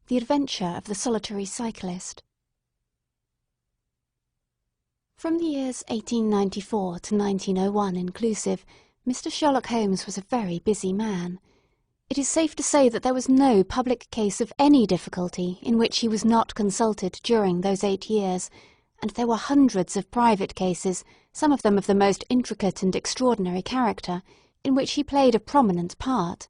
The Adventure of the Solitary Cyclist. From the years 1894 to 1901 inclusive, Mr. Sherlock Holmes was a very busy man. It is safe to say that there was no public case of any difficulty in which he was not consulted during those 8 years, and there were hundreds of private cases, some of them of the most intricate and extraordinary character, in which he played a prominent part.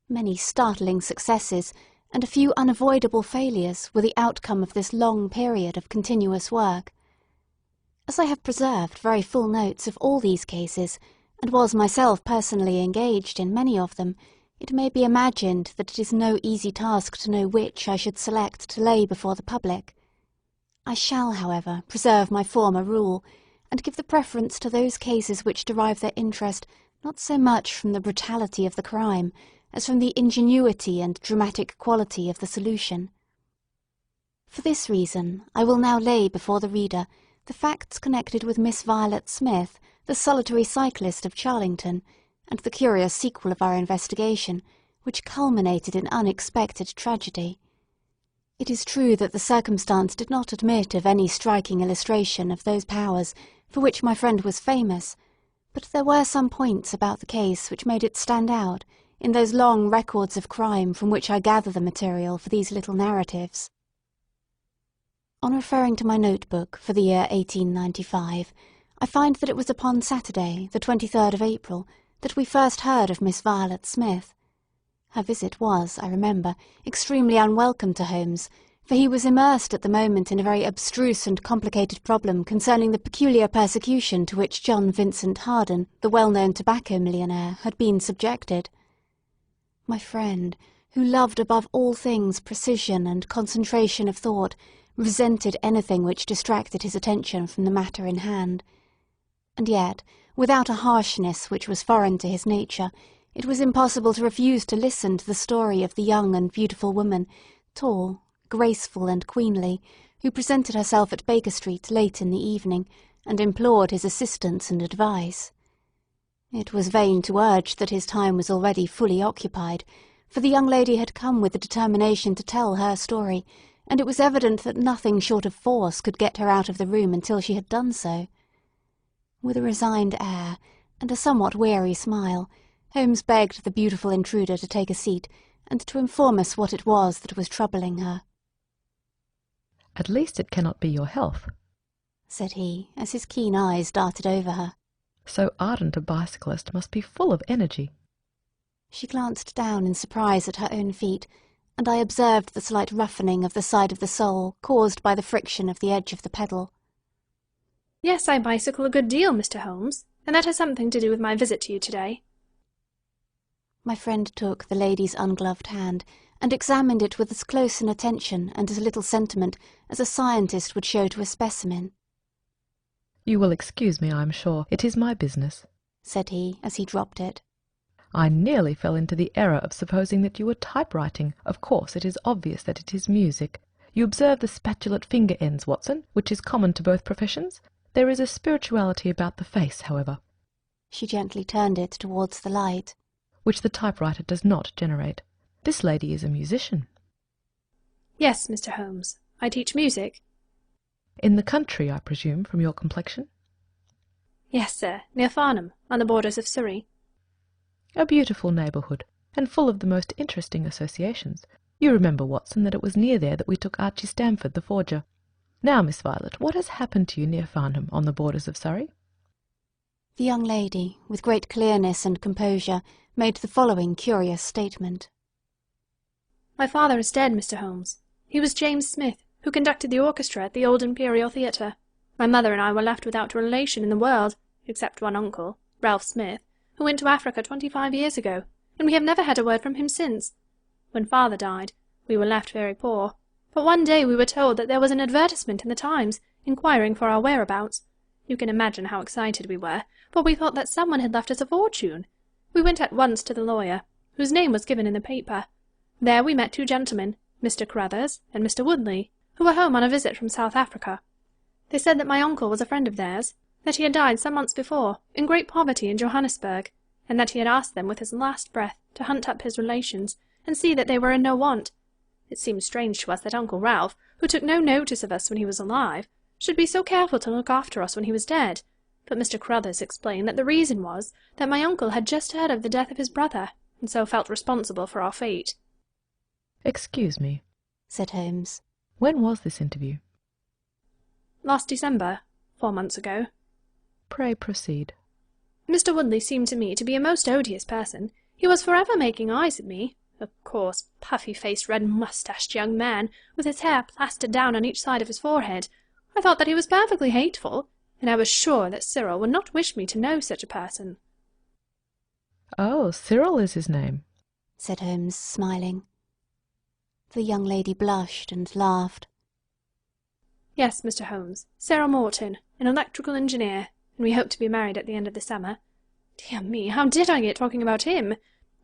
Many startling successes and a few unavoidable failures were the outcome of this long period of continuous work. As I have preserved very full notes of all these cases, and was myself personally engaged in many of them, it may be imagined that it is no easy task to know which I should select to lay before the public. I shall, however, preserve my former rule, and give the preference to those cases which derive their interest not so much from the brutality of the crime, as from the ingenuity and dramatic quality of the solution. For this reason, I will now lay before the reader the facts connected with Miss Violet Smith, the solitary cyclist of Charlington, and the curious sequel of our investigation, which culminated in unexpected tragedy. It is true that the circumstance did not admit of any striking illustration of those powers for which my friend was famous, but there were some points about the case which made it stand out in those long records of crime from which I gather the material for these little narratives. On referring to my notebook for the year 1895, I find that it was upon Saturday, the 23rd of April, that we first heard of Miss Violet Smith. Her visit was, I remember, extremely unwelcome to Holmes, for he was immersed at the moment in a very abstruse and complicated problem concerning the peculiar persecution to which John Vincent Harden, the well-known tobacco millionaire, had been subjected. My friend, who loved above all things precision and concentration of thought, resented anything which distracted his attention from the matter in hand. And yet, without a harshness which was foreign to his nature, it was impossible to refuse to listen to the story of the young and beautiful woman, tall, graceful, and queenly, who presented herself at Baker Street late in the evening, and implored his assistance and advice. It was vain to urge that his time was already fully occupied, for the young lady had come with the determination to tell her story, and it was evident that nothing short of force could get her out of the room until she had done so. With a resigned air, and a somewhat weary smile, Holmes begged the beautiful intruder to take a seat, and to inform us what it was that was troubling her. "At least it cannot be your health," said he, as his keen eyes darted over her. "So ardent a bicyclist must be full of energy." She glanced down in surprise at her own feet, and I observed the slight roughening of the side of the sole caused by the friction of the edge of the pedal. "Yes, I bicycle a good deal, Mr. Holmes, and that has something to do with my visit to you today." My friend took the lady's ungloved hand, and examined it with as close an attention and as little sentiment as a scientist would show to a specimen. "You will excuse me, I am sure. It is my business," said he, as he dropped it. "I nearly fell into the error of supposing that you were typewriting. Of course, it is obvious that it is music. You observe the spatulate finger ends, Watson, which is common to both professions. There is a spirituality about the face, however." She gently turned it towards the light. "Which the typewriter does not generate. This lady is a musician." "Yes, Mr. Holmes. I teach music." "In the country, I presume, from your complexion?" "Yes, sir, near Farnham, on the borders of Surrey." "A beautiful neighbourhood, and full of the most interesting associations. You remember, Watson, that it was near there that we took Archie Stamford, the forger. Now, Miss Violet, what has happened to you near Farnham, on the borders of Surrey?" The young lady, with great clearness and composure, made the following curious statement. "My father is dead, Mr. Holmes. He was James Smith, who conducted the orchestra at the old Imperial Theatre. My mother and I were left without a relation in the world, except one uncle, Ralph Smith, who went to Africa 25 years ago, and we have never had a word from him since. When father died, we were left very poor, but one day we were told that there was an advertisement in the Times, inquiring for our whereabouts. You can imagine how excited we were, for we thought that someone had left us a fortune. We went at once to the lawyer, whose name was given in the paper. There we met two gentlemen, Mr. Carruthers and Mr. Woodley, who were home on a visit from South Africa. They said that my uncle was a friend of theirs, that he had died some months before, in great poverty in Johannesburg, and that he had asked them with his last breath to hunt up his relations, and see that they were in no want. It seemed strange to us that Uncle Ralph, who took no notice of us when he was alive, should be so careful to look after us when he was dead. But Mr. Crothers explained that the reason was that my uncle had just heard of the death of his brother, and so felt responsible for our fate. "Excuse me," said Holmes. "When was this interview?" "Last December, 4 months ago." "Pray proceed." "Mr. Woodley seemed to me to be a most odious person. He was forever making eyes at me, a coarse, puffy-faced, red-moustached young man, with his hair plastered down on each side of his forehead. I thought that he was perfectly hateful, and I was sure that Cyril would not wish me to know such a person." "Oh, Cyril is his name," said Holmes, smiling. The young lady blushed and laughed. "Yes, Mr. Holmes, Cyril Morton, an electrical engineer, and we hope to be married at the end of the summer. Dear me, how did I get talking about him?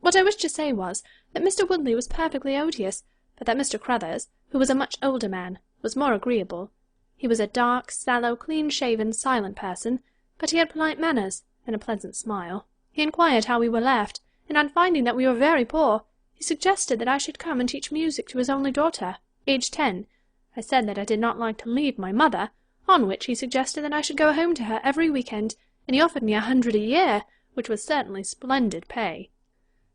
What I wished to say was that Mr. Woodley was perfectly odious, but that Mr. Crothers, who was a much older man, was more agreeable. He was a dark, sallow, clean-shaven, silent person, but he had polite manners and a pleasant smile. He inquired how we were left, and on finding that we were very poor, he suggested that I should come and teach music to his only daughter, aged 10. I said that I did not like to leave my mother, on which he suggested that I should go home to her every week-end, and he offered me 100 a year, which was certainly splendid pay.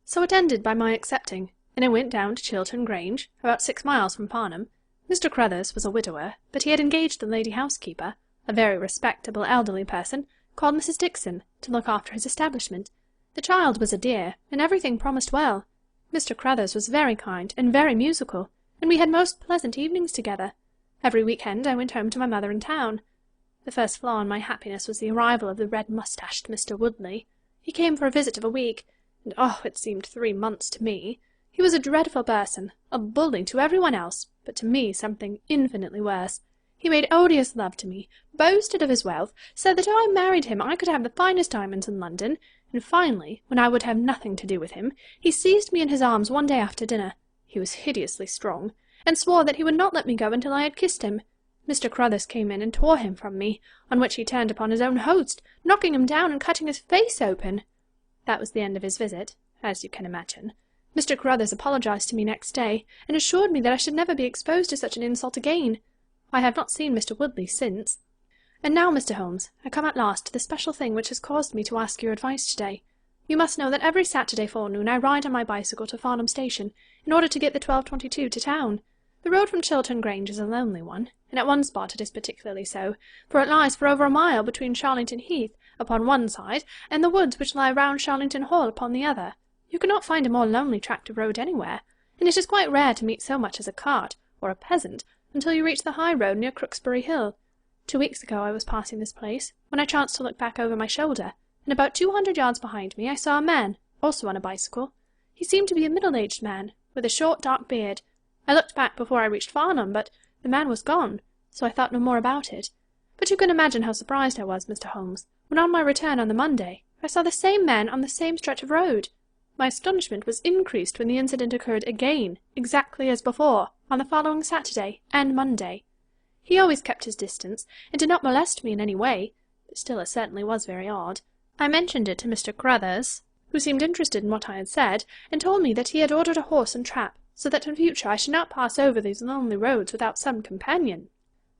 So it ended by my accepting, and I went down to Chiltern Grange, about 6 miles from Farnham. Mr. Crothers was a widower, but he had engaged a lady housekeeper, a very respectable elderly person, called Mrs. Dixon, to look after his establishment. The child was a dear, and everything promised well. Mr. Crothers was very kind and very musical, and we had most pleasant evenings together. Every week-end I went home to my mother in town. The first flaw in my happiness was the arrival of the red-moustached Mr. Woodley. He came for a visit of a week, and it seemed 3 months to me. He was a dreadful person, a bully to everyone else, but to me something infinitely worse. He made odious love to me, boasted of his wealth, said that if I married him I could have the finest diamonds in London, and finally, when I would have nothing to do with him, he seized me in his arms one day after dinner, he was hideously strong, and swore that he would not let me go until I had kissed him. Mr. Crothers came in and tore him from me, on which he turned upon his own host, knocking him down and cutting his face open. That was the end of his visit, as you can imagine. Mr. Crothers apologized to me next day, and assured me that I should never be exposed to such an insult again. I have not seen Mr. Woodley since. And now, Mr. Holmes, I come at last to the special thing which has caused me to ask your advice today. You must know that every Saturday forenoon I ride on my bicycle to Farnham Station, in order to get the 12:22 to town. The road from Chiltern Grange is a lonely one, and at one spot it is particularly so, for it lies for over a mile between Charlington Heath upon one side and the woods which lie round Charlington Hall upon the other. You cannot find a more lonely tract of road anywhere, and it is quite rare to meet so much as a cart or a peasant until you reach the high road near Crooksbury Hill. 2 weeks ago I was passing this place, when I chanced to look back over my shoulder, and about 200 yards behind me I saw a man, also on a bicycle. He seemed to be a middle-aged man, with a short dark beard. I looked back before I reached Farnham, but the man was gone, so I thought no more about it. But you can imagine how surprised I was, Mr. Holmes, when on my return on the Monday I saw the same man on the same stretch of road. My astonishment was increased when the incident occurred again, exactly as before, on the following Saturday and Monday. He always kept his distance, and did not molest me in any way, but still it certainly was very odd. I mentioned it to Mr. Crothers, who seemed interested in what I had said, and told me that he had ordered a horse and trap, so that in future I should not pass over these lonely roads without some companion.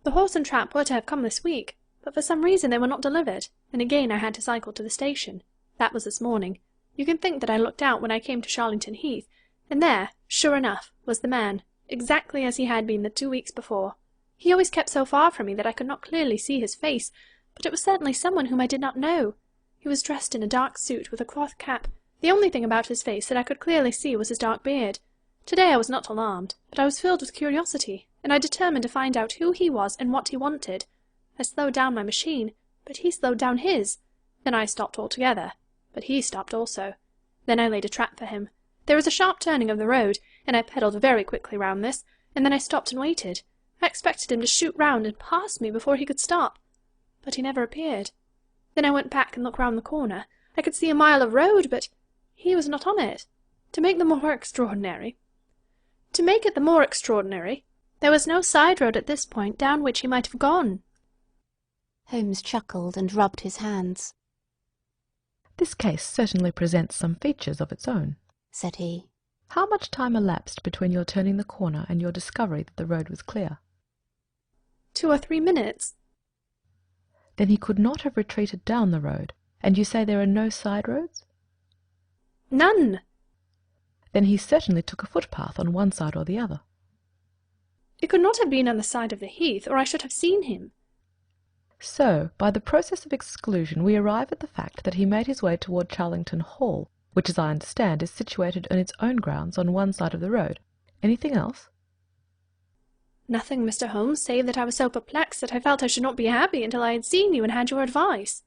The horse and trap were to have come this week, but for some reason they were not delivered, and again I had to cycle to the station. That was this morning. You can think that I looked out when I came to Charlington Heath, and there, sure enough, was the man, exactly as he had been the 2 weeks before. He always kept so far from me that I could not clearly see his face, but it was certainly someone whom I did not know. He was dressed in a dark suit with a cloth cap. The only thing about his face that I could clearly see was his dark beard. Today I was not alarmed, but I was filled with curiosity, and I determined to find out who he was and what he wanted. I slowed down my machine, but he slowed down his. Then I stopped altogether, but he stopped also. Then I laid a trap for him. There was a sharp turning of the road, and I pedalled very quickly round this, and then I stopped and waited. I expected him to shoot round and pass me before he could stop, but he never appeared. Then I went back and looked round the corner. I could see a mile of road, but he was not on it. To make it the more extraordinary, there was no side road at this point down which he might have gone. Holmes chuckled and rubbed his hands. "This case certainly presents some features of its own," said he. How much time elapsed between your turning the corner and your discovery that the road was clear? 2 or 3 minutes. Then he could not have retreated down the road, and you say there are no side roads? None. Then he certainly took a footpath on one side or the other. It could not have been on the side of the heath, or I should have seen him. So, by the process of exclusion, we arrive at the fact that he made his way toward Charlington Hall, which, as I understand, is situated on its own grounds on one side of the road. Anything else? Nothing, Mr. Holmes, save that I was so perplexed that I felt I should not be happy until I had seen you and had your advice.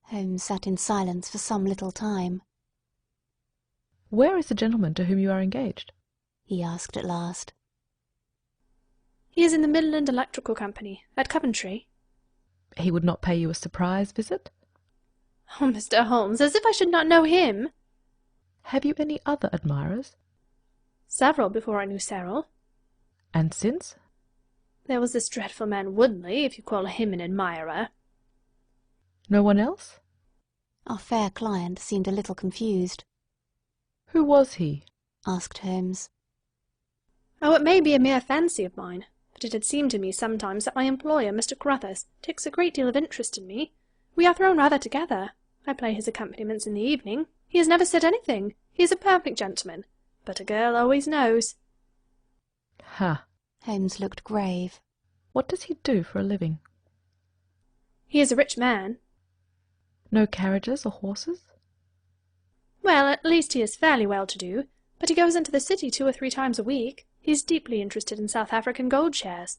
Holmes sat in silence for some little time. Where is the gentleman to whom you are engaged? He asked at last. He is in the Midland Electrical Company, at Coventry. He would not pay you a surprise visit? Oh, Mr. Holmes, as if I should not know him! Have you any other admirers? Several before I knew Cyril. And since? There was this dreadful man Woodley, if you call him an admirer. No one else? Our fair client seemed a little confused. Who was he? Asked Holmes. Oh, it may be a mere fancy of mine, but it had seemed to me sometimes that my employer, Mr. Krause, takes a great deal of interest in me. We are thrown rather together. I play his accompaniments in the evening. He has never said anything. He is a perfect gentleman. But a girl always knows. Ha! Holmes looked grave. What does he do for a living? He is a rich man. No carriages or horses? Well, at least he is fairly well-to-do, but he goes into the city 2 or 3 times a week. He is deeply interested in South African gold shares.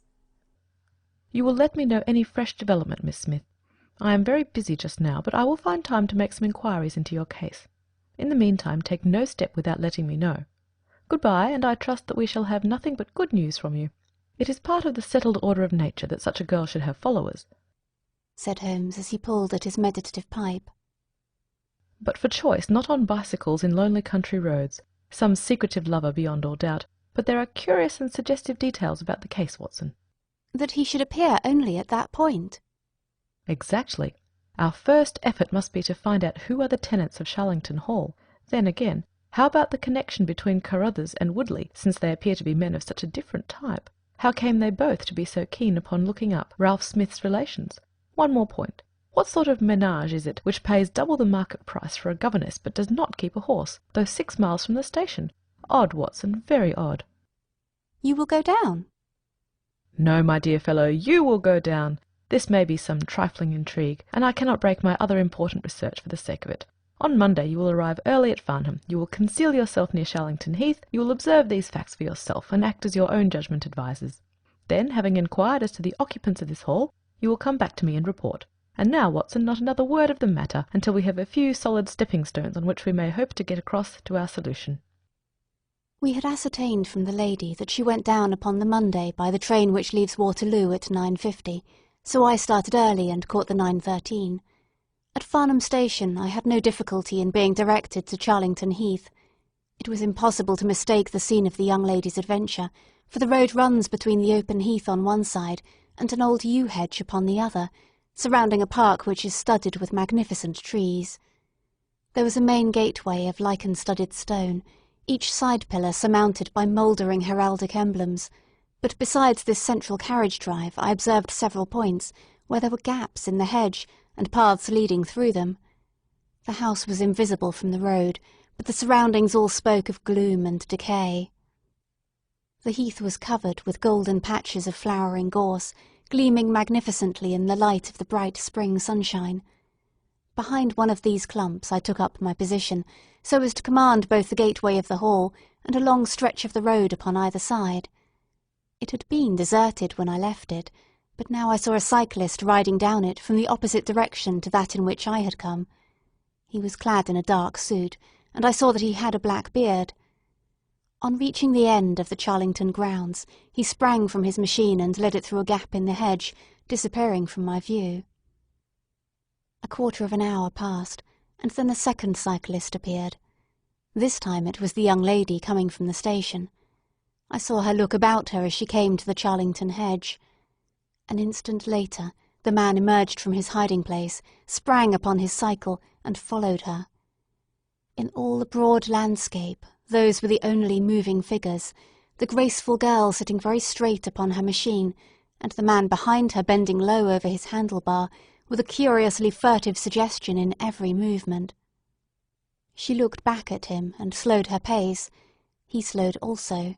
You will let me know any fresh development, Miss Smith. I am very busy just now, but I will find time to make some inquiries into your case. In the meantime, take no step without letting me know. Good-bye, and I trust that we shall have nothing but good news from you. It is part of the settled order of nature that such a girl should have followers, said Holmes as he pulled at his meditative pipe. But for choice, not on bicycles in lonely country roads. Some secretive lover beyond all doubt, but there are curious and suggestive details about the case, Watson. That he should appear only at that point. Exactly. Our first effort must be to find out who are the tenants of Charlington Hall. Then again, how about the connection between Carruthers and Woodley, since they appear to be men of such a different type? How came they both to be so keen upon looking up Ralph Smith's relations? One more point. What sort of ménage is it which pays double the market price for a governess but does not keep a horse, though 6 miles from the station? Odd, Watson, very odd. You will go down? No, my dear fellow, you will go down. This may be some trifling intrigue, and I cannot break my other important research for the sake of it. On Monday you will arrive early at Farnham. You will conceal yourself near Charlington Heath. You will observe these facts for yourself, and act as your own judgment advises. Then, having inquired as to the occupants of this hall, you will come back to me and report. And now, Watson, not another word of the matter until we have a few solid stepping-stones on which we may hope to get across to our solution. We had ascertained from the lady that she went down upon the Monday by the train which leaves Waterloo at 9:50, so I started early and caught the 9:13. At Farnham Station I had no difficulty in being directed to Charlington Heath. It was impossible to mistake the scene of the young lady's adventure, for the road runs between the open heath on one side and an old yew hedge upon the other, surrounding a park which is studded with magnificent trees. There was a main gateway of lichen-studded stone, each side pillar surmounted by mouldering heraldic emblems, but besides this central carriage drive I observed several points where there were gaps in the hedge and paths leading through them. The house was invisible from the road, but the surroundings all spoke of gloom and decay. The heath was covered with golden patches of flowering gorse, gleaming magnificently in the light of the bright spring sunshine. Behind one of these clumps I took up my position, so as to command both the gateway of the hall and a long stretch of the road upon either side. It had been deserted when I left it, but now I saw a cyclist riding down it from the opposite direction to that in which I had come. He was clad in a dark suit, and I saw that he had a black beard. On reaching the end of the Charlington grounds, he sprang from his machine and led it through a gap in the hedge, disappearing from my view. A quarter of an hour passed, and then a second cyclist appeared. This time it was the young lady coming from the station. I saw her look about her as she came to the Charlington hedge. An instant later the man emerged from his hiding-place, sprang upon his cycle, and followed her. In all the broad landscape Those were the only moving figures, the graceful girl sitting very straight upon her machine, and the man behind her bending low over his handlebar, with a curiously furtive suggestion in every movement. She looked back at him and slowed her pace. He slowed also.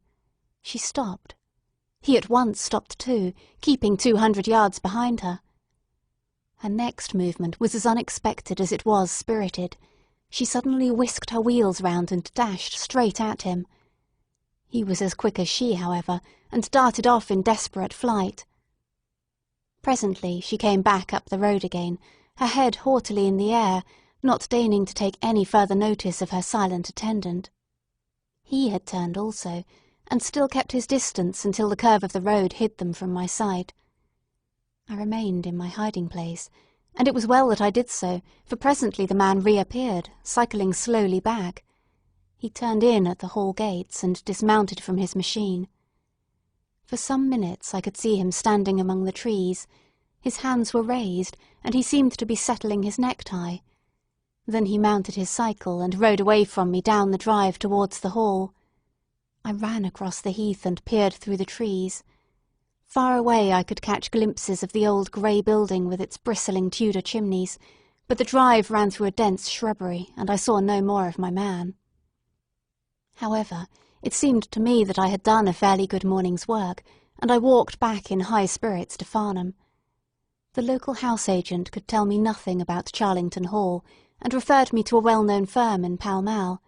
She stopped. He at once stopped too, keeping 200 yards behind her. Her next movement was as unexpected as it was spirited. She suddenly whisked her wheels round and dashed straight at him. He was as quick as she, however, and darted off in desperate flight. Presently she came back up the road again, her head haughtily in the air, not deigning to take any further notice of her silent attendant. He had turned also, and still kept his distance until the curve of the road hid them from my sight. I remained in my hiding-place, and it was well that I did so, for presently the man reappeared, cycling slowly back. He turned in at the hall gates and dismounted from his machine. For some minutes I could see him standing among the trees. His hands were raised, and he seemed to be settling his necktie. Then he mounted his cycle and rode away from me down the drive towards the hall. I ran across the heath and peered through the trees. Far away I could catch glimpses of the old grey building with its bristling Tudor chimneys, but the drive ran through a dense shrubbery, and I saw no more of my man. However, it seemed to me that I had done a fairly good morning's work, and I walked back in high spirits to Farnham. The local house agent could tell me nothing about Charlington Hall, and referred me to a well-known firm in Pall Mall.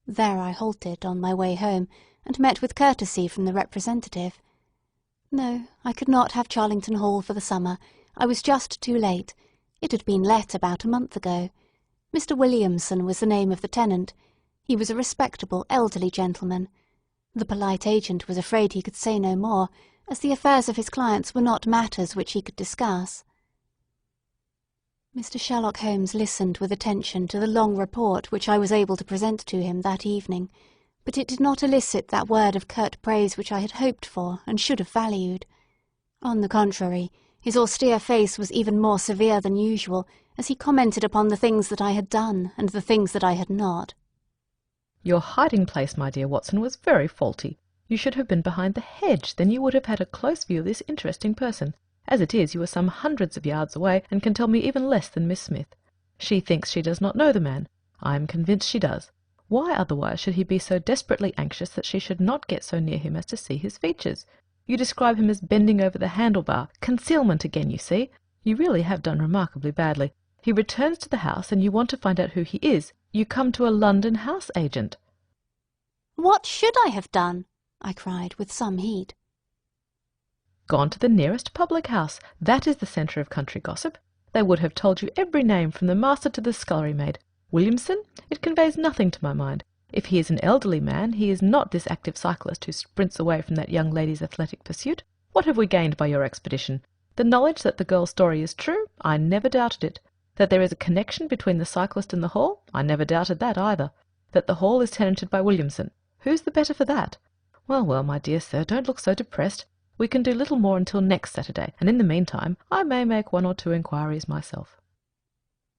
There I halted on my way home, and met with courtesy from the representative. No, I could not have Charlington Hall for the summer. I was just too late. It had been let about a month ago. Mr. Williamson was the name of the tenant. He was a respectable, elderly gentleman. The polite agent was afraid he could say no more, as the affairs of his clients were not matters which he could discuss. Mr. Sherlock Holmes listened with attention to the long report which I was able to present to him that evening, but it did not elicit that word of curt praise which I had hoped for and should have valued. On the contrary, his austere face was even more severe than usual, as he commented upon the things that I had done and the things that I had not. Your hiding-place, my dear Watson, was very faulty. You should have been behind the hedge, then you would have had a close view of this interesting person. As it is, you are some hundreds of yards away, and can tell me even less than Miss Smith. She thinks she does not know the man. I am convinced she does. Why otherwise should he be so desperately anxious that she should not get so near him as to see his features? You describe him as bending over the handlebar. Concealment again, you see. You really have done remarkably badly. He returns to the house, and you want to find out who he is. You come to a London house agent. "What should I have done?" I cried with some heat. Gone to the nearest public house. That is the centre of country gossip. They would have told you every name, from the master to the scullery maid. Williamson? It conveys nothing to my mind. If he is an elderly man, he is not this active cyclist who sprints away from that young lady's athletic pursuit. What have we gained by your expedition? The knowledge that the girl's story is true? I never doubted it. That there is a connection between the cyclist and the hall? I never doubted that either. That the hall is tenanted by Williamson? Who's the better for that? Well, well, my dear sir, don't look so depressed. We can do little more until next Saturday, and in the meantime I may make 1 or 2 inquiries myself.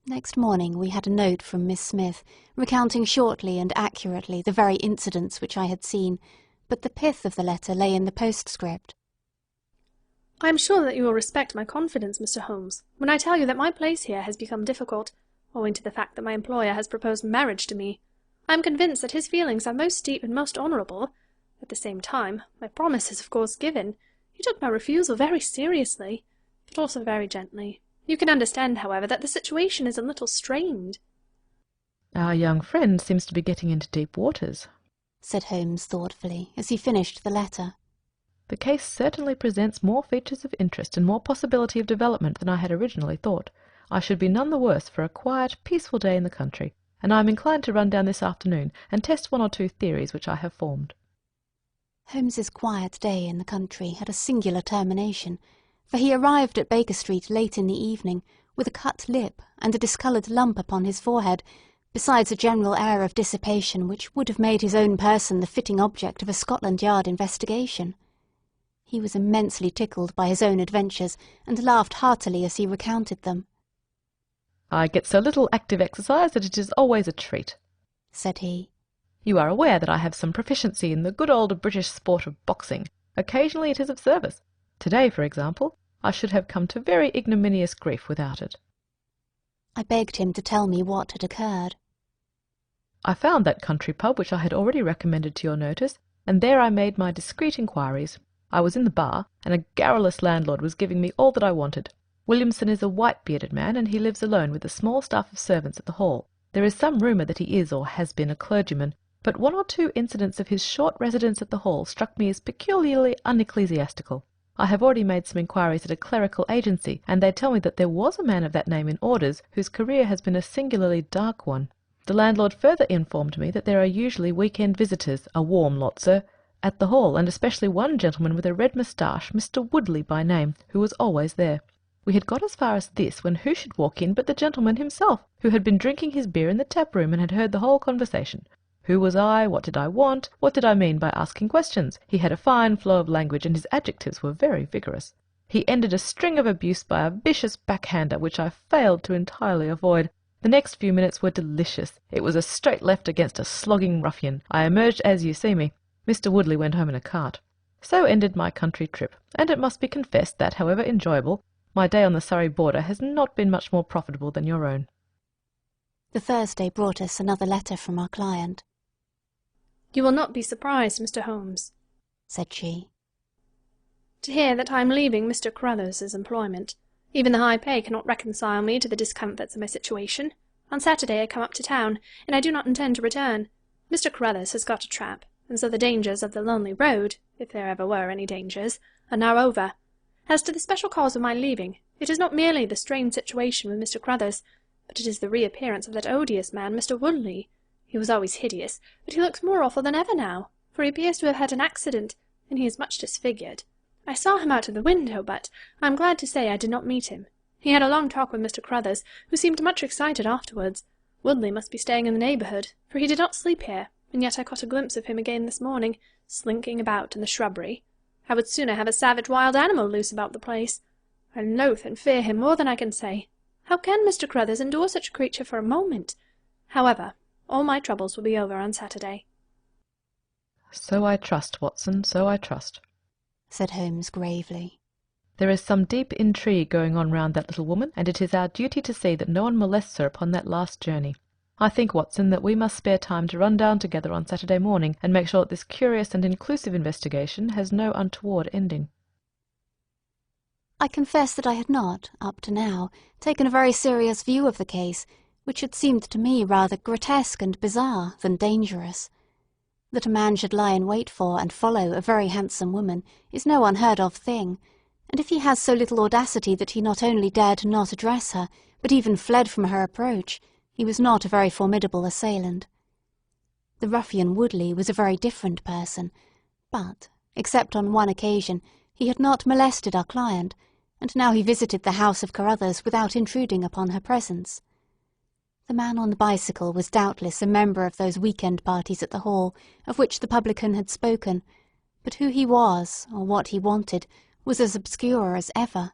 Next morning we had a note from Miss Smith, recounting shortly and accurately the very incidents which I had seen, but the pith of the letter lay in the postscript. I am sure that you will respect my confidence, Mr. Holmes, when I tell you that my place here has become difficult, owing to the fact that my employer has proposed marriage to me. I am convinced that his feelings are most deep and most honourable. At the same time, my promise is of course given. He took my refusal very seriously, but also very gently. You can understand, however, that the situation is a little strained. Our young friend seems to be getting into deep waters, said Holmes thoughtfully, as he finished the letter. The case certainly presents more features of interest and more possibility of development than I had originally thought. I should be none the worse for a quiet, peaceful day in the country, and I am inclined to run down this afternoon and test 1 or 2 theories which I have formed. Holmes's quiet day in the country had a singular termination, for he arrived at Baker Street late in the evening, with a cut lip and a discoloured lump upon his forehead, besides a general air of dissipation which would have made his own person the fitting object of a Scotland Yard investigation. He was immensely tickled by his own adventures, and laughed heartily as he recounted them. I get so little active exercise that it is always a treat, said he. You are aware that I have some proficiency in the good old British sport of boxing. Occasionally it is of service. Today, for example, I should have come to very ignominious grief without it." I begged him to tell me what had occurred. "I found that country pub which I had already recommended to your notice, and there I made my discreet inquiries. I was in the bar, and a garrulous landlord was giving me all that I wanted. Williamson is a white-bearded man, and he lives alone with a small staff of servants at the Hall. There is some rumour that he is or has been a clergyman, but one or two incidents of his short residence at the Hall struck me as peculiarly unecclesiastical. I have already made some inquiries at a clerical agency, and they tell me that there was a man of that name in orders, whose career has been a singularly dark one. The landlord further informed me that there are usually week-end visitors, a warm lot, sir, at the Hall, and especially one gentleman with a red moustache, Mr. Woodley by name, who was always there. We had got as far as this when who should walk in but the gentleman himself, who had been drinking his beer in the tap-room and had heard the whole conversation. Who was I? What did I want? What did I mean by asking questions? He had a fine flow of language, and his adjectives were very vigorous. He ended a string of abuse by a vicious backhander, which I failed to entirely avoid. The next few minutes were delicious. It was a straight left against a slogging ruffian. I emerged as you see me. Mr. Woodley went home in a cart. So ended my country trip, and it must be confessed that, however enjoyable, my day on the Surrey border has not been much more profitable than your own." The Thursday brought us another letter from our client. "You will not be surprised, Mr. Holmes," said she, "to hear that I am leaving Mr. Crothers' employment. Even the high pay cannot reconcile me to the discomforts of my situation. On Saturday I come up to town, and I do not intend to return. Mr. Crothers has got a trap, and so the dangers of the lonely road, if there ever were any dangers, are now over. As to the special cause of my leaving, it is not merely the strained situation with Mr. Crothers, but it is the reappearance of that odious man, Mr. Woodley. He was always hideous, but he looks more awful than ever now, for he appears to have had an accident, and he is much disfigured. I saw him out of the window, but I am glad to say I did not meet him. He had a long talk with Mr. Crothers, who seemed much excited afterwards. Woodley must be staying in the neighbourhood, for he did not sleep here, and yet I caught a glimpse of him again this morning, slinking about in the shrubbery. I would sooner have a savage wild animal loose about the place. I loathe and fear him more than I can say. How can Mr. Crothers endure such a creature for a moment? However, all my troubles will be over on Saturday." "So I trust, Watson, so I trust," said Holmes gravely. "There is some deep intrigue going on round that little woman, and it is our duty to see that no one molests her upon that last journey. I think, Watson, that we must spare time to run down together on Saturday morning and make sure that this curious and inclusive investigation has no untoward ending." I confess that I had not, up to now, taken a very serious view of the case, which had seemed to me rather grotesque and bizarre than dangerous. That a man should lie in wait for and follow a very handsome woman is no unheard-of thing, and if he has so little audacity that he not only dared not address her, but even fled from her approach, he was not a very formidable assailant. The ruffian Woodley was a very different person, but, except on one occasion, he had not molested our client, and now he visited the house of Carruthers without intruding upon her presence. The man on the bicycle was doubtless a member of those week-end parties at the Hall of which the publican had spoken, but who he was, or what he wanted, was as obscure as ever.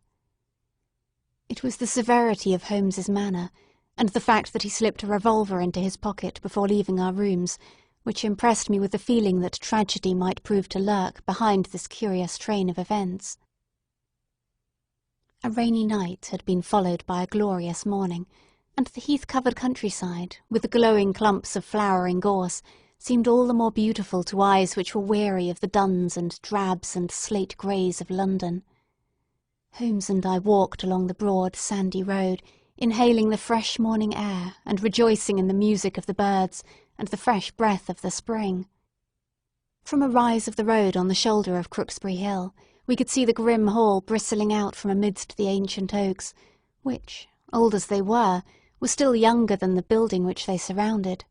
It was the severity of Holmes's manner, and the fact that he slipped a revolver into his pocket before leaving our rooms, which impressed me with the feeling that tragedy might prove to lurk behind this curious train of events. A rainy night had been followed by a glorious morning, and the heath-covered countryside, with the glowing clumps of flowering gorse, seemed all the more beautiful to eyes which were weary of the duns and drabs and slate-greys of London. Holmes and I walked along the broad, sandy road, inhaling the fresh morning air and rejoicing in the music of the birds and the fresh breath of the spring. From a rise of the road on the shoulder of Crooksbury Hill, we could see the grim Hall bristling out from amidst the ancient oaks, which, old as they were still younger than the building which they surrounded.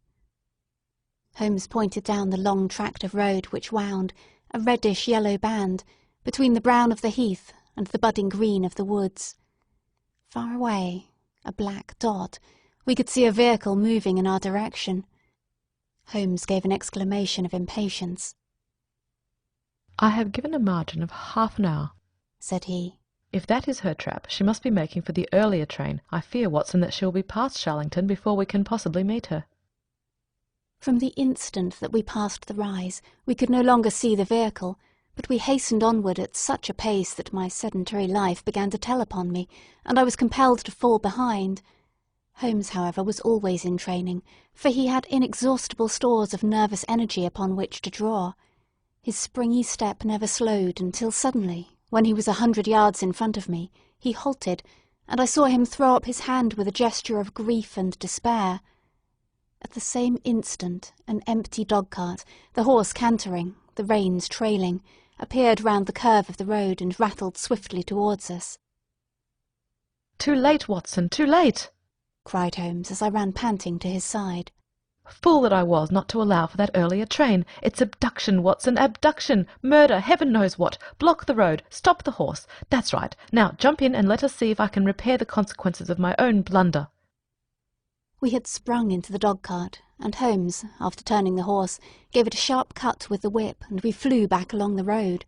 Holmes pointed down the long tract of road which wound, a reddish-yellow band, between the brown of the heath and the budding green of the woods. Far away, a black dot, we could see a vehicle moving in our direction. Holmes gave an exclamation of impatience. "I have given a margin of half an hour," said he. "If that is her trap, she must be making for the earlier train. I fear, Watson, that she will be past Charlington before we can possibly meet her." From the instant that we passed the rise, we could no longer see the vehicle, but we hastened onward at such a pace that my sedentary life began to tell upon me, and I was compelled to fall behind. Holmes, however, was always in training, for he had inexhaustible stores of nervous energy upon which to draw. His springy step never slowed until suddenly, when he was 100 yards in front of me, he halted, and I saw him throw up his hand with a gesture of grief and despair. At the same instant, an empty dog-cart, the horse cantering, the reins trailing, appeared round the curve of the road and rattled swiftly towards us. "Too late, Watson, too late!" cried Holmes as I ran panting to his side. "Fool that I was not to allow for that earlier train! It's abduction, Watson, abduction! Murder, heaven knows what! Block the road! Stop the horse! That's right! Now jump in and let us see if I can repair the consequences of my own blunder." We had sprung into the dog-cart, and Holmes, after turning the horse, gave it a sharp cut with the whip, and we flew back along the road.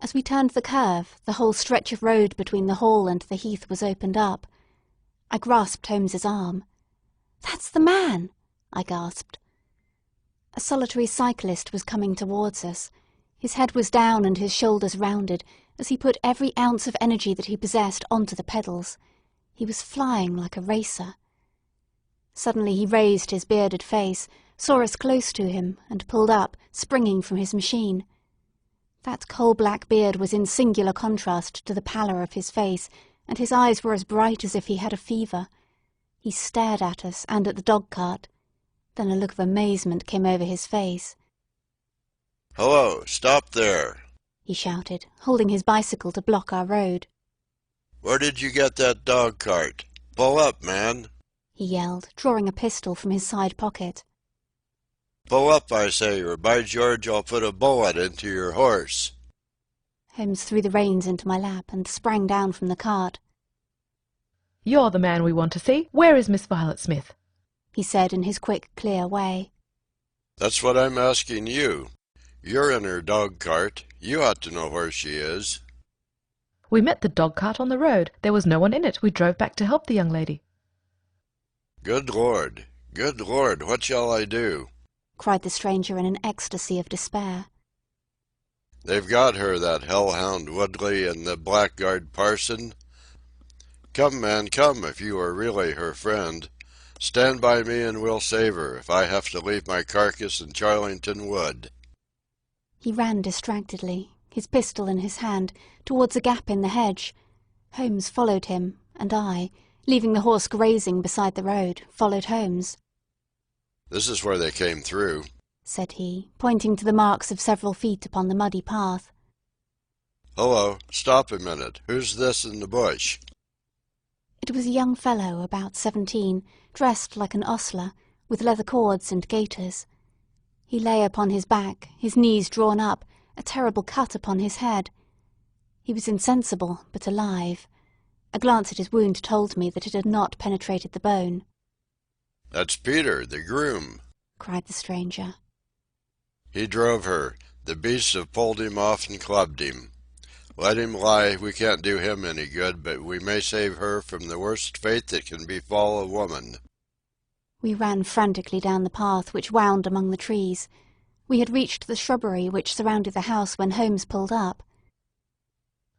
As we turned the curve, the whole stretch of road between the Hall and the heath was opened up. I grasped Holmes's arm. "That's the man!" I gasped. A solitary cyclist was coming towards us. His head was down and his shoulders rounded, as he put every ounce of energy that he possessed onto the pedals. He was flying like a racer. Suddenly he raised his bearded face, saw us close to him, and pulled up, springing from his machine. That coal-black beard was in singular contrast to the pallor of his face, and his eyes were as bright as if he had a fever. He stared at us and at the dog-cart. Then a look of amazement came over his face. "Hello, stop there!" he shouted, holding his bicycle to block our road. "Where did you get that dog-cart? Pull up, man!" he yelled, drawing a pistol from his side pocket. "Pull up, I say, or by George I'll put a bullet into your horse." Holmes threw the reins into my lap and sprang down from the cart. "You're the man we want to see. Where is Miss Violet Smith?" he said in his quick, clear way. "That's what I'm asking you. You're in her dog-cart. You ought to know where she is." "We met the dog-cart on the road. There was no one in it. We drove back to help the young lady." Good Lord, what shall I do?" cried the stranger in an ecstasy of despair. "They've got her, that hellhound Woodley and the blackguard parson. Come, man, come, if you are really her friend. Stand by me and we'll save her, if I have to leave my carcass in Charlington Wood." He ran distractedly, his pistol in his hand, towards a gap in the hedge. Holmes followed him, and I, leaving the horse grazing beside the road, followed Holmes. "This is where they came through," said he, pointing to the marks of several feet upon the muddy path. "Hello, stop a minute. Who's this in the bush?" It was a young fellow about 17, dressed like an ostler, with leather cords and gaiters. He lay upon his back, his knees drawn up, a terrible cut upon his head. He was insensible, but alive. A glance at his wound told me that it had not penetrated the bone. "That's Peter, the groom," cried the stranger. "He drove her. The beasts have pulled him off and clubbed him. Let him lie, we can't do him any good, but we may save her from the worst fate that can befall a woman." We ran frantically down the path which wound among the trees. We had reached the shrubbery which surrounded the house when Holmes pulled up.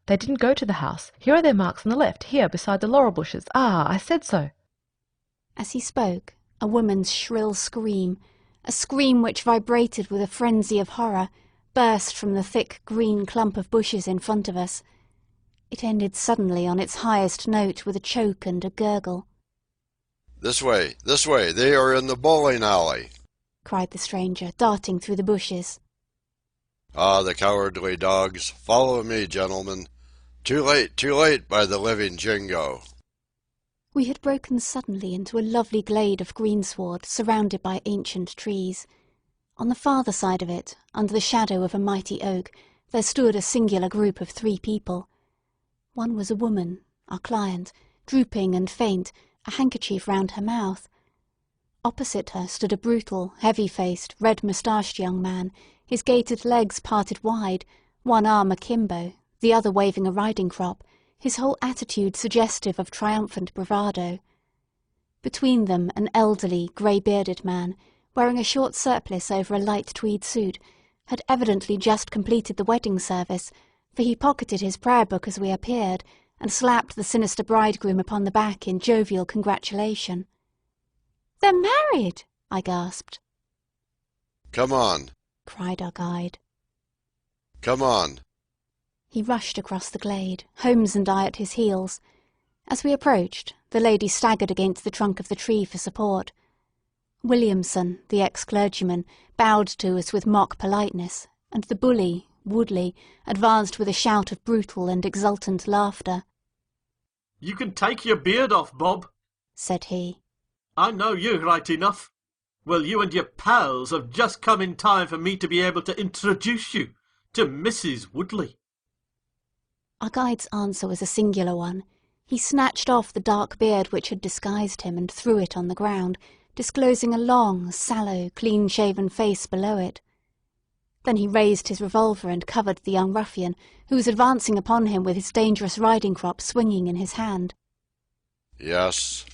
"They didn't go to the house. Here are their marks on the left, here beside the laurel bushes. Ah, I said so." As he spoke, a woman's shrill scream, a scream which vibrated with a frenzy of horror, burst from the thick green clump of bushes in front of us. It ended suddenly on its highest note with a choke and a gurgle. This way, they are in the bowling alley," cried the stranger, darting through the bushes. "Ah, the cowardly dogs. Follow me, gentlemen. Too late, by the living jingo." We had broken suddenly into a lovely glade of greensward surrounded by ancient trees. On the farther side of it, under the shadow of a mighty oak, there stood a singular group of 3 people. One was a woman, our client, drooping and faint, a handkerchief round her mouth. Opposite her stood a brutal, heavy-faced, red-moustached young man, his gaitered legs parted wide, one arm akimbo, the other waving a riding-crop, his whole attitude suggestive of triumphant bravado. Between them an elderly, grey-bearded man, wearing a short surplice over a light tweed suit, had evidently just completed the wedding service, for he pocketed his prayer book as we appeared, and slapped the sinister bridegroom upon the back in jovial congratulation. "They're married!" I gasped. "Come on!" cried our guide. "Come on!" He rushed across the glade, Holmes and I at his heels. As we approached, the lady staggered against the trunk of the tree for support. Williamson, the ex-clergyman, bowed to us with mock politeness, and the bully, Woodley, advanced with a shout of brutal and exultant laughter. "You can take your beard off, Bob," said he. "I know you right enough. Well, you and your pals have just come in time for me to be able to introduce you to Mrs. Woodley." Our guide's answer was a singular one. He snatched off the dark beard which had disguised him and threw it on the ground, disclosing a long, sallow, clean-shaven face below it. Then he raised his revolver and covered the young ruffian, who was advancing upon him with his dangerous riding-crop swinging in his hand. "Yes,"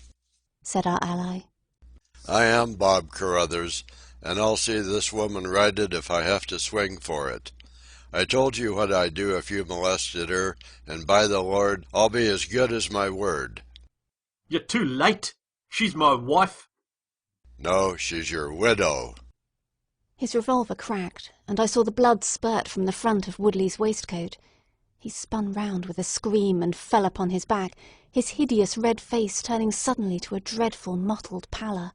said our ally. "I am Bob Carruthers, and I'll see this woman righted if I have to swing for it. I told you what I'd do if you molested her, and by the Lord, I'll be as good as my word." "You're too late. She's my wife." "No, she's your widow." His revolver cracked, and I saw the blood spurt from the front of Woodley's waistcoat. He spun round with a scream and fell upon his back, his hideous red face turning suddenly to a dreadful mottled pallor.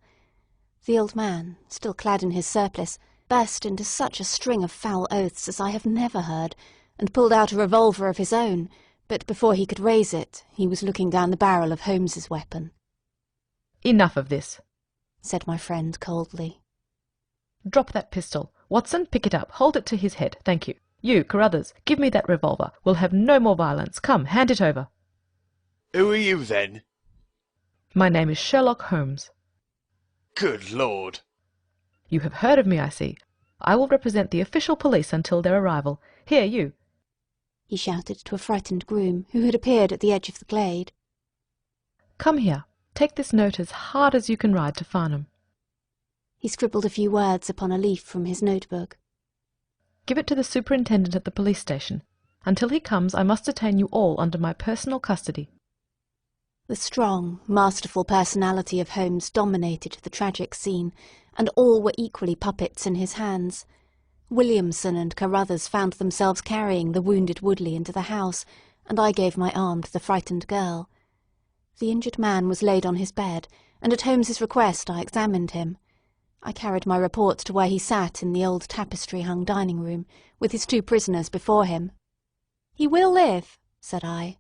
The old man, still clad in his surplice, burst into such a string of foul oaths as I have never heard, and pulled out a revolver of his own, but before he could raise it, he was looking down the barrel of Holmes's weapon. "Enough of this," said my friend coldly. "Drop that pistol. Watson, pick it up. Hold it to his head. Thank you. You, Carruthers, give me that revolver. We'll have no more violence. Come, hand it over." "Who are you, then?" "My name is Sherlock Holmes." "Good Lord!" "You have heard of me, I see. I will represent the official police until their arrival. Here, you!" he shouted to a frightened groom who had appeared at the edge of the glade. "Come here. Take this note as hard as you can ride to Farnham." He scribbled a few words upon a leaf from his notebook. "Give it to the superintendent at the police station. Until he comes, I must detain you all under my personal custody." The strong, masterful personality of Holmes dominated the tragic scene, and all were equally puppets in his hands. Williamson and Carruthers found themselves carrying the wounded Woodley into the house, and I gave my arm to the frightened girl. The injured man was laid on his bed, and at Holmes's request I examined him. I carried my report to where he sat in the old tapestry-hung dining-room, with his two prisoners before him. "He will live," said I.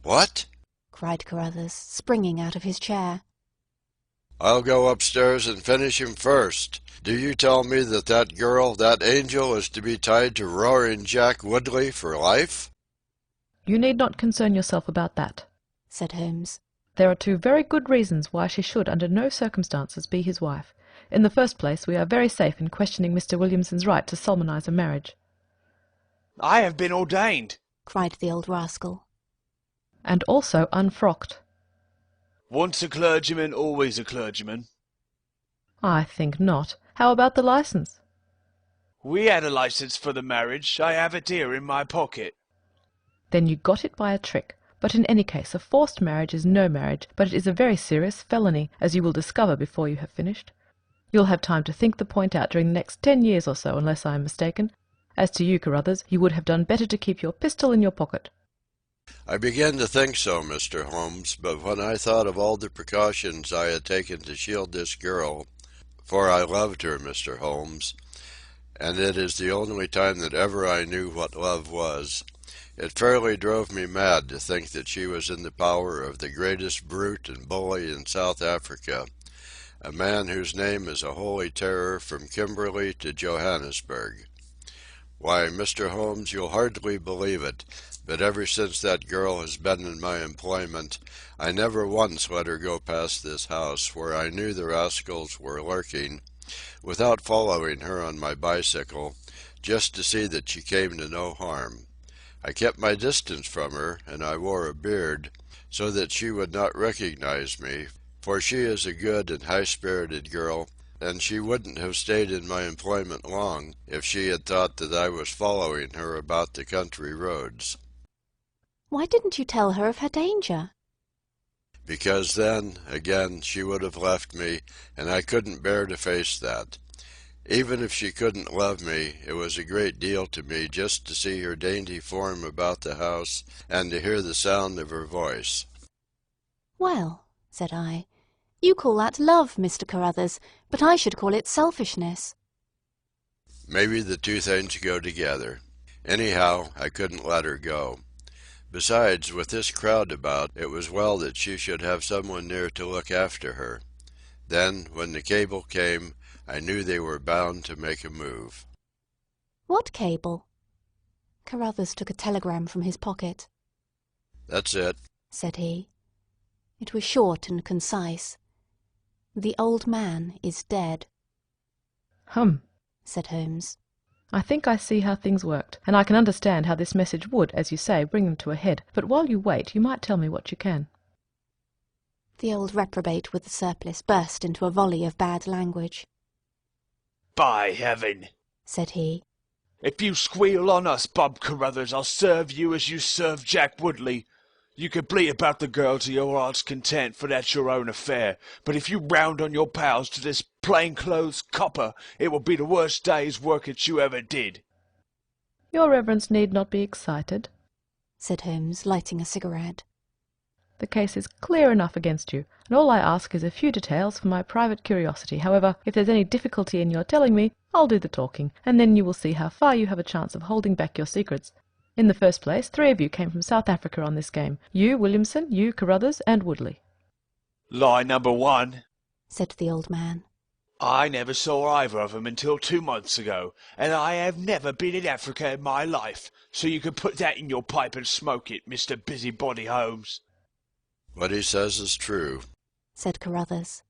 "What?" cried Carruthers, springing out of his chair. "I'll go upstairs and finish him first. Do you tell me that that girl, that angel, is to be tied to Roaring Jack Woodley for life?" "You need not concern yourself about that," said Holmes. "There are two very good reasons why she should under no circumstances be his wife. In the first place, we are very safe in questioning Mr. Williamson's right to solemnize a marriage." "I have been ordained," cried the old rascal. "And also unfrocked." "Once a clergyman, always a clergyman." "I think not. How about the license?" "We had a license for the marriage. I have it here in my pocket." "Then you got it by a trick. But in any case, a forced marriage is no marriage, but it is a very serious felony, as you will discover before you have finished. You'll have time to think the point out during the next 10 years or so, unless I am mistaken. As to you, Carruthers, you would have done better to keep your pistol in your pocket." "I began to think so, Mr. Holmes, but when I thought of all the precautions I had taken to shield this girl, for I loved her, Mr. Holmes, and it is the only time that ever I knew what love was, it fairly drove me mad to think that she was in the power of the greatest brute and bully in South Africa, a man whose name is a holy terror from Kimberley to Johannesburg. Why, Mr. Holmes, you'll hardly believe it, but ever since that girl has been in my employment, I never once let her go past this house, where I knew the rascals were lurking, without following her on my bicycle, just to see that she came to no harm. I kept my distance from her, and I wore a beard, so that she would not recognize me, for she is a good and high-spirited girl, and she wouldn't have stayed in my employment long if she had thought that I was following her about the country roads. Why didn't you tell her of her danger? Because then, again, she would have left me, and I couldn't bear to face that. Even if she couldn't love me, it was a great deal to me just to see her dainty form about the house and to hear the sound of her voice. Well, said I, you call that love, Mr. Carruthers, but I should call it selfishness. Maybe the two things go together. Anyhow, I couldn't let her go. Besides, with this crowd about, it was well that she should have someone near to look after her. Then, when the cable came, I knew they were bound to make a move. What cable? Carruthers took a telegram from his pocket. That's it, said he. It was short and concise. The old man is dead. Said Holmes. I think I see how things worked, and I can understand how this message would, as you say, bring them to a head. But while you wait, you might tell me what you can. The old reprobate with the surplice burst into a volley of bad language. By heaven, said he. If you squeal on us, Bob Carruthers, I'll serve you as you served Jack Woodley. You can bleat about the girl to your heart's content, for that's your own affair. But if you round on your pals to this plain-clothes copper, it will be the worst day's work that you ever did. Your reverence need not be excited, said Holmes, lighting a cigarette. The case is clear enough against you, and all I ask is a few details for my private curiosity. However, if there's any difficulty in your telling me, I'll do the talking, and then you will see how far you have a chance of holding back your secrets. In the first place, 3 of you came from South Africa on this game. You, Williamson, you, Carruthers, and Woodley. Lie number 1, said the old man. I never saw either of them until 2 months ago, and I have never been in Africa in my life, so you can put that in your pipe and smoke it, Mr. Busybody Holmes. What he says is true, said Carruthers.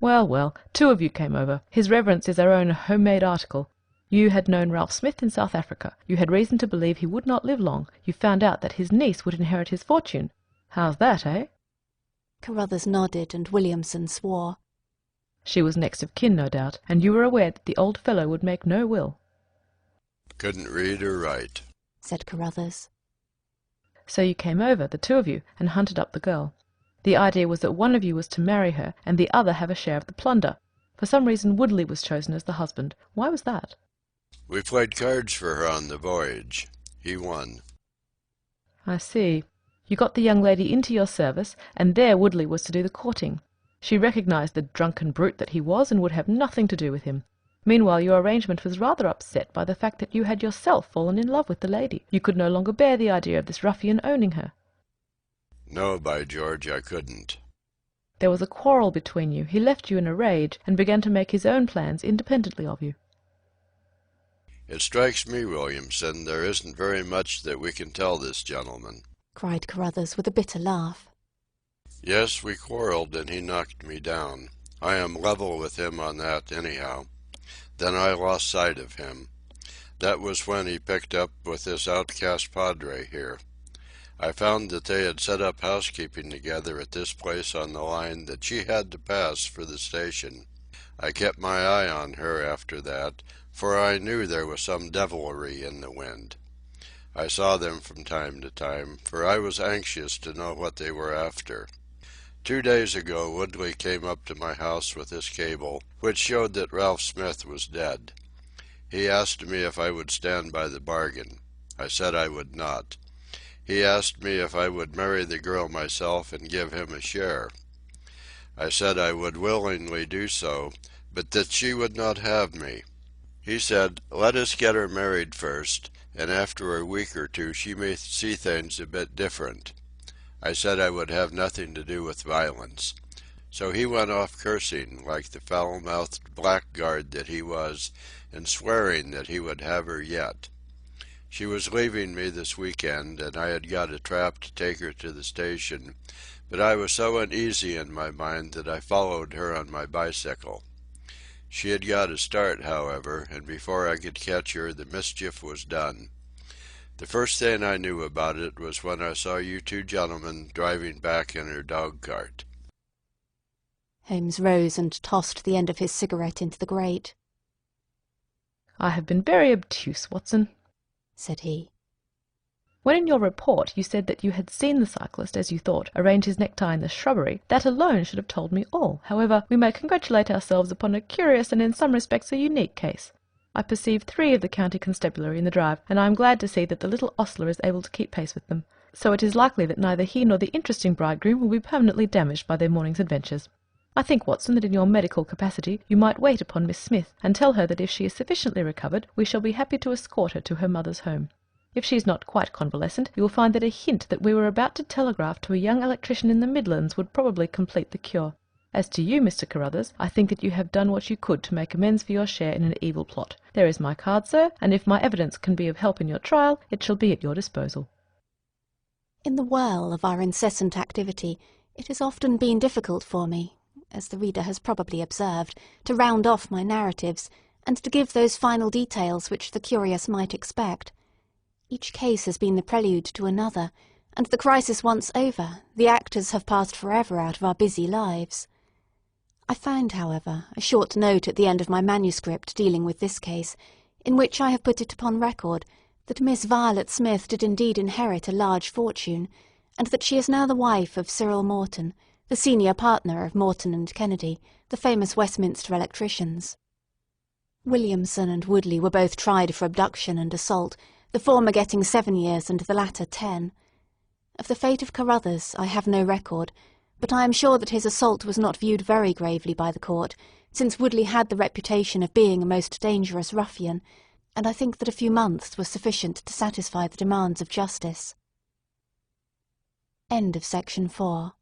Well, well, 2 of you came over. His reverence is our own homemade article. You had known Ralph Smith in South Africa. You had reason to believe he would not live long. You found out that his niece would inherit his fortune. How's that, eh? Carruthers nodded, and Williamson swore. She was next of kin, no doubt, and you were aware that the old fellow would make no will. Couldn't read or write, said Carruthers. So you came over, the 2 of you, and hunted up the girl. The idea was that one of you was to marry her, and the other have a share of the plunder. For some reason Woodley was chosen as the husband. Why was that? We played cards for her on the voyage. He won. I see. You got the young lady into your service, and there Woodley was to do the courting. She recognized the drunken brute that he was, and would have nothing to do with him. Meanwhile, your arrangement was rather upset by the fact that you had yourself fallen in love with the lady. You could no longer bear the idea of this ruffian owning her. No, by George, I couldn't. There was a quarrel between you. He left you in a rage, and began to make his own plans independently of you. It strikes me, Williamson, there isn't very much that we can tell this gentleman, cried Carruthers with a bitter laugh. Yes, we quarreled, and he knocked me down. I am level with him on that, anyhow. Then I lost sight of him. That was when he picked up with this outcast padre here. I found that they had set up housekeeping together at this place on the line that she had to pass for the station. I kept my eye on her after that, for I knew there was some devilry in the wind. I saw them from time to time, for I was anxious to know what they were after. 2 days ago Woodley came up to my house with this cable, which showed that Ralph Smith was dead. He asked me if I would stand by the bargain. I said I would not. He asked me if I would marry the girl myself and give him a share. I said I would willingly do so, but that she would not have me. He said, let us get her married first, and after a week or 2 she may see things a bit different. I said I would have nothing to do with violence. So he went off cursing like the foul-mouthed blackguard that he was, and swearing that he would have her yet. She was leaving me this weekend, and I had got a trap to take her to the station, but I was so uneasy in my mind that I followed her on my bicycle. She had got a start, however, and before I could catch her the mischief was done. The first thing I knew about it was when I saw you 2 gentlemen driving back in her dog-cart. Holmes rose and tossed the end of his cigarette into the grate. "I have been very obtuse, Watson," said he. "When in your report you said that you had seen the cyclist, as you thought, arrange his necktie in the shrubbery, that alone should have told me all. However, we may congratulate ourselves upon a curious and in some respects a unique case. I perceive 3 of the county constabulary in the drive, and I am glad to see that the little ostler is able to keep pace with them. So it is likely that neither he nor the interesting bridegroom will be permanently damaged by their morning's adventures. I think, Watson, that in your medical capacity you might wait upon Miss Smith, and tell her that if she is sufficiently recovered, we shall be happy to escort her to her mother's home. If she is not quite convalescent, you will find that a hint that we were about to telegraph to a young electrician in the Midlands would probably complete the cure. As to you, Mr. Carruthers, I think that you have done what you could to make amends for your share in an evil plot. There is my card, sir, and if my evidence can be of help in your trial, it shall be at your disposal." In the whirl of our incessant activity, it has often been difficult for me, as the reader has probably observed, to round off my narratives, and to give those final details which the curious might expect. Each case has been the prelude to another, and the crisis once over, the actors have passed forever out of our busy lives. I found, however, a short note at the end of my manuscript dealing with this case, in which I have put it upon record that Miss Violet Smith did indeed inherit a large fortune, and that she is now the wife of Cyril Morton, the senior partner of Morton and Kennedy, the famous Westminster electricians. Williamson and Woodley were both tried for abduction and assault, the former getting 7 years and the latter 10. Of the fate of Carruthers I have no record, but I am sure that his assault was not viewed very gravely by the court, since Woodley had the reputation of being a most dangerous ruffian, and I think that a few months was sufficient to satisfy the demands of justice. End of Section 4.